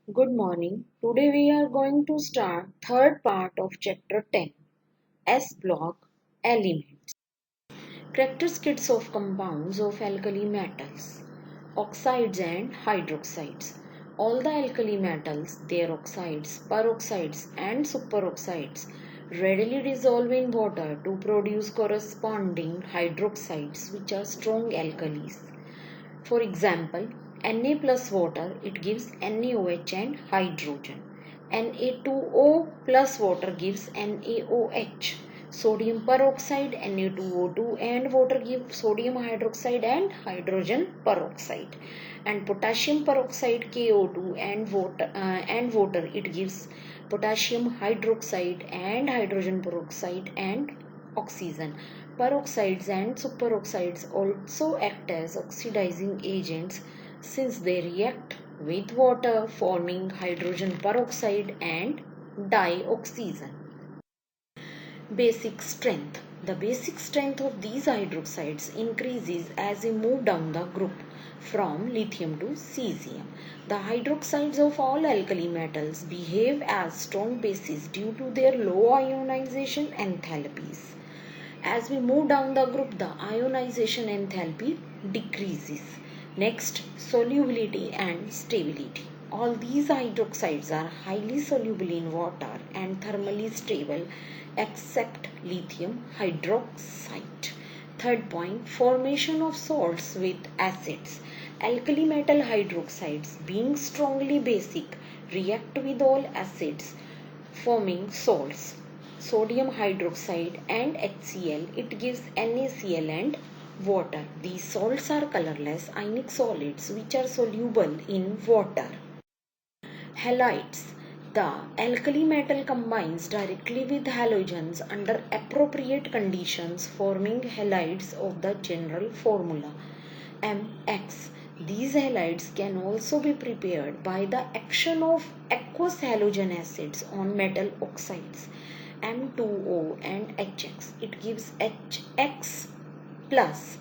Good morning. Today we are going to start third part of chapter 10, S block elements. Characteristics of compounds of alkali metals, oxides and hydroxides. All the alkali metals, their oxides, peroxides and superoxides readily dissolve in water to produce corresponding hydroxides which are strong alkalis. For example, Na plus water, it gives NaOH and hydrogen. Na2O plus water gives NaOH. Sodium peroxide, Na2O2 and water give sodium hydroxide and hydrogen peroxide. And potassium peroxide, KO2 and water, it gives potassium hydroxide and hydrogen peroxide and oxygen. Peroxides and superoxides also act as oxidizing agents since they react with water forming hydrogen peroxide and dioxygen. Basic strength. The basic strength of these hydroxides increases as we move down the group from lithium to cesium. The hydroxides of all alkali metals behave as strong bases due to their low ionization enthalpies. As we move down the group, the ionization enthalpy decreases. Next, solubility and stability. All these hydroxides are highly soluble in water and thermally stable except lithium hydroxide. Third point, formation of salts with acids. Alkali metal hydroxides, being strongly basic, react with all acids forming salts. Sodium hydroxide and HCl, it gives NaCl and water. These salts are colorless ionic solids which are soluble in water. Halides. The alkali metal combines directly with halogens under appropriate conditions forming halides of the general formula MX. These halides can also be prepared by the action of aqueous halogen acids on metal oxides M2O and HX. It gives HX plus.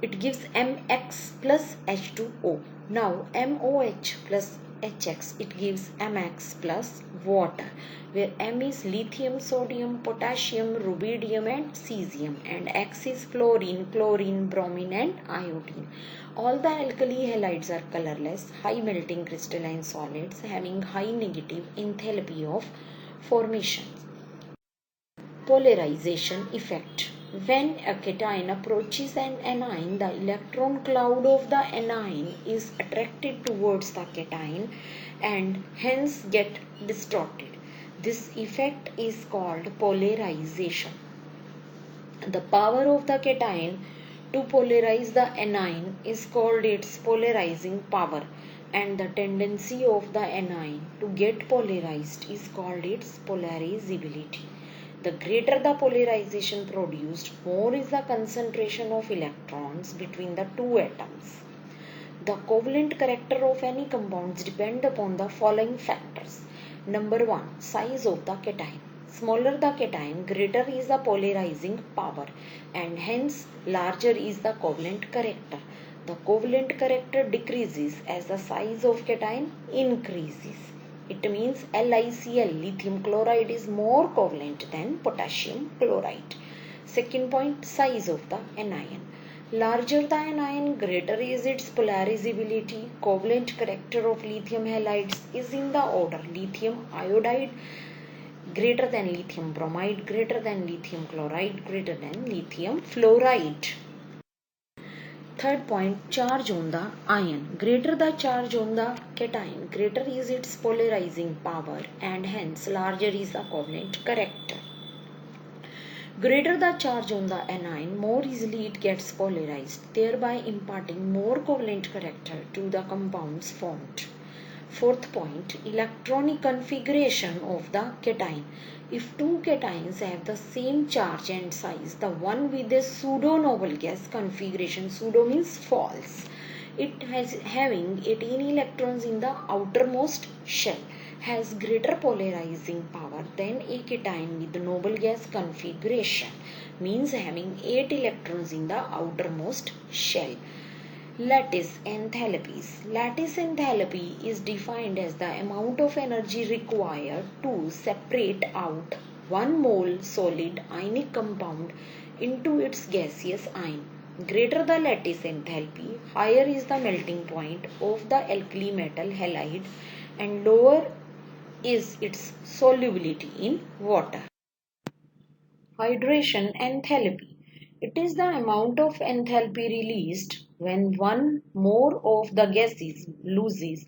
It gives MX plus H2O. Now MOH plus HX, it gives MX plus water, where M is lithium, sodium, potassium, rubidium and cesium, and X is fluorine, chlorine, bromine and iodine. All the alkali halides are colorless, high melting crystalline solids having high negative enthalpy of formation. Polarization effect. When a cation approaches an anion, the electron cloud of the anion is attracted towards the cation and hence get distorted. This effect is called polarization. The power of the cation to polarize the anion is called its polarizing power, and the tendency of the anion to get polarized is called its polarizability. The greater the polarization produced, more is the concentration of electrons between the two atoms. The covalent character of any compounds depend upon the following factors. Number 1. Size of the cation. Smaller the cation, greater is the polarizing power, and hence larger is the covalent character. The covalent character decreases as the size of cation increases. It means LiCl, lithium chloride, is more covalent than potassium chloride. Second point, size of the anion. Larger the anion, greater is its polarizability. Covalent character of lithium halides is in the order lithium iodide greater than lithium bromide, greater than lithium chloride, greater than lithium fluoride. Third point, charge on the ion. Greater the charge on the cation, greater is its polarizing power, and hence larger is the covalent character. Greater the charge on the anion, more easily it gets polarized, thereby imparting more covalent character to the compounds formed. Fourth point, electronic configuration of the cation. If two cations have the same charge and size, the one with a pseudo-noble gas configuration, pseudo means false, it has having 18 electrons in the outermost shell, has greater polarizing power than a cation with noble gas configuration, means having 8 electrons in the outermost shell. Lattice enthalpies. Lattice enthalpy is defined as the amount of energy required to separate out 1 mole solid ionic compound into its gaseous ion. Greater the lattice enthalpy, higher is the melting point of the alkali metal halide and lower is its solubility in water. Hydration enthalpy. It is the amount of enthalpy released when one more of the gases loses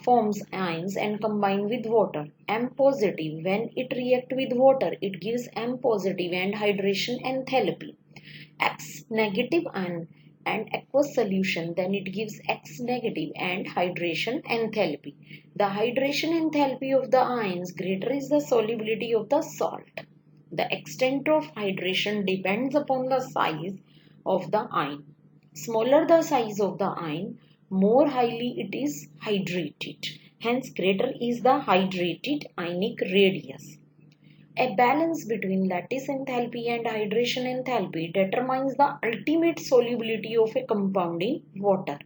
forms ions and combine with water. M positive. When it reacts with water, it gives M positive and hydration enthalpy. X negative and aqueous solution, then it gives X negative and hydration enthalpy. The hydration enthalpy of the ions greater is the solubility of the salt. The extent of hydration depends upon the size of the ion. Smaller the size of the ion, more highly it is hydrated. Hence, greater is the hydrated ionic radius. A balance between lattice enthalpy and hydration enthalpy determines the ultimate solubility of a compound in water.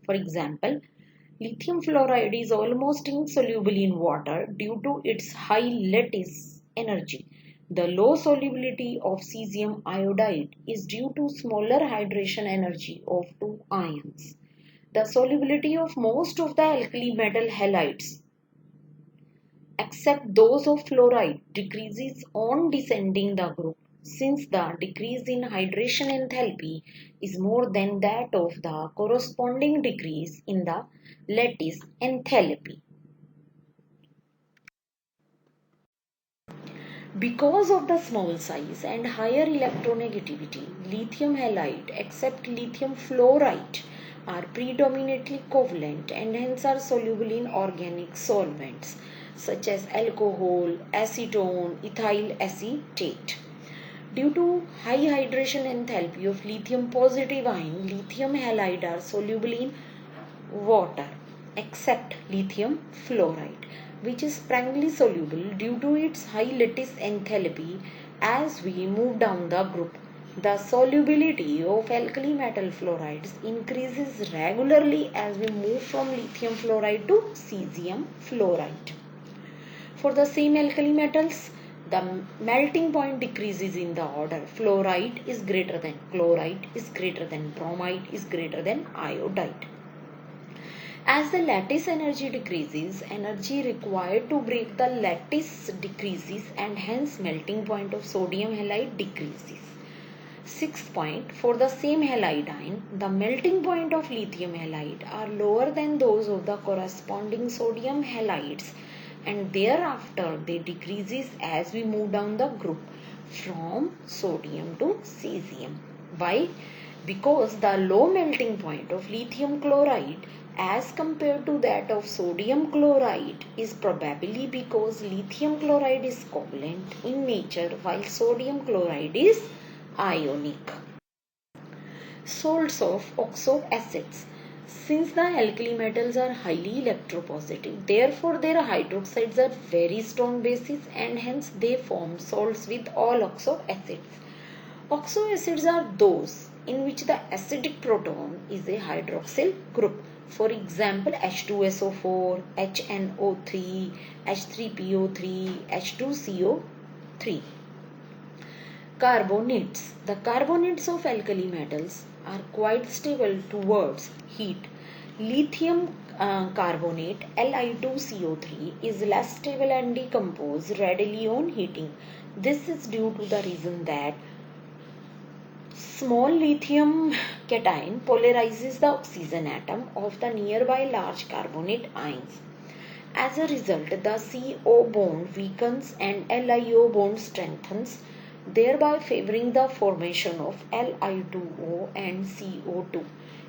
For example, lithium fluoride is almost insoluble in water due to its high lattice energy. The low solubility of cesium iodide is due to smaller hydration energy of two ions. The solubility of most of the alkali metal halides except those of fluoride decreases on descending the group, since the decrease in hydration enthalpy is more than that of the corresponding decrease in the lattice enthalpy. Because of the small size and higher electronegativity, lithium halide except lithium fluoride are predominantly covalent and hence are soluble in organic solvents such as alcohol, acetone, ethyl acetate. Due to high hydration enthalpy of lithium positive ion, lithium halide are soluble in water except lithium fluoride, which is primarily soluble due to its high lattice enthalpy. As we move down the group, the solubility of alkali metal fluorides increases regularly as we move from lithium fluoride to cesium fluoride. For the same alkali metals, the melting point decreases in the order. Fluoride is greater than chloride, is greater than bromide, is greater than iodide. As the lattice energy decreases, energy required to break the lattice decreases and hence melting point of sodium halide decreases. Sixth point, for the same halide ion, the melting point of lithium halide are lower than those of the corresponding sodium halides and thereafter they decreases as we move down the group from sodium to cesium. Why? Because the low melting point of lithium chloride as compared to that of sodium chloride is probably because lithium chloride is covalent in nature while sodium chloride is ionic. Salts of oxo acids. Since the alkali metals are highly electropositive, therefore their hydroxides are very strong bases and hence they form salts with all oxo acids. Oxo acids are those in which the acidic proton is a hydroxyl group. For example, H2SO4, HNO3, H3PO3, H2CO3. Carbonates. The carbonates of alkali metals are quite stable towards heat. Lithium carbonate Li2CO3 is less stable and decomposes readily on heating. This is due to the reason that small lithium cation polarizes the oxygen atom of the nearby large carbonate ions. As a result, the CO bond weakens and LiO bond strengthens, thereby favoring the formation of Li2O and CO2.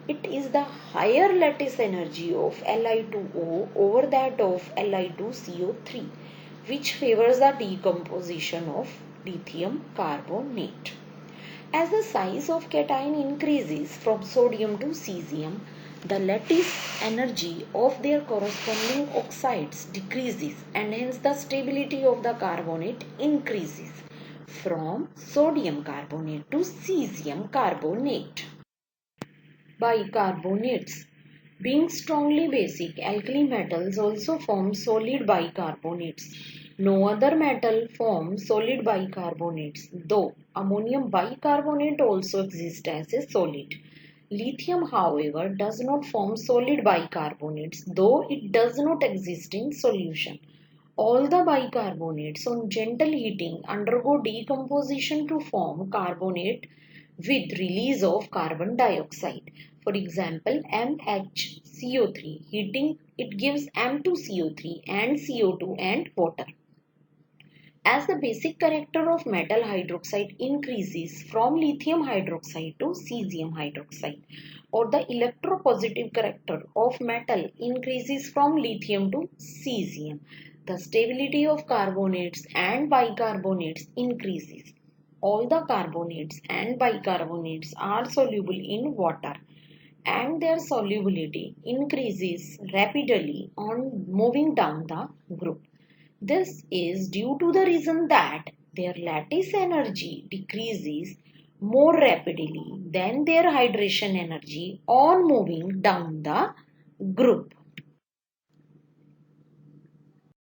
It is the higher lattice energy of Li2O over that of Li2CO3, which favors the decomposition of lithium carbonate. As the size of cation increases from sodium to cesium, the lattice energy of their corresponding oxides decreases and hence the stability of the carbonate increases from sodium carbonate to cesium carbonate. Bicarbonates. Being strongly basic, alkali metals also form solid bicarbonates. No other metal forms solid bicarbonates, though ammonium bicarbonate also exists as a solid. Lithium, however, does not form solid bicarbonates, though it does not exist in solution. All the bicarbonates on gentle heating undergo decomposition to form carbonate with release of carbon dioxide. For example, MHCO3 heating it gives M2CO3 and CO2 and water. As the basic character of metal hydroxide increases from lithium hydroxide to cesium hydroxide, or the electropositive character of metal increases from lithium to cesium, the stability of carbonates and bicarbonates increases. All the carbonates and bicarbonates are soluble in water, and their solubility increases rapidly on moving down the group. This is due to the reason that their lattice energy decreases more rapidly than their hydration energy on moving down the group.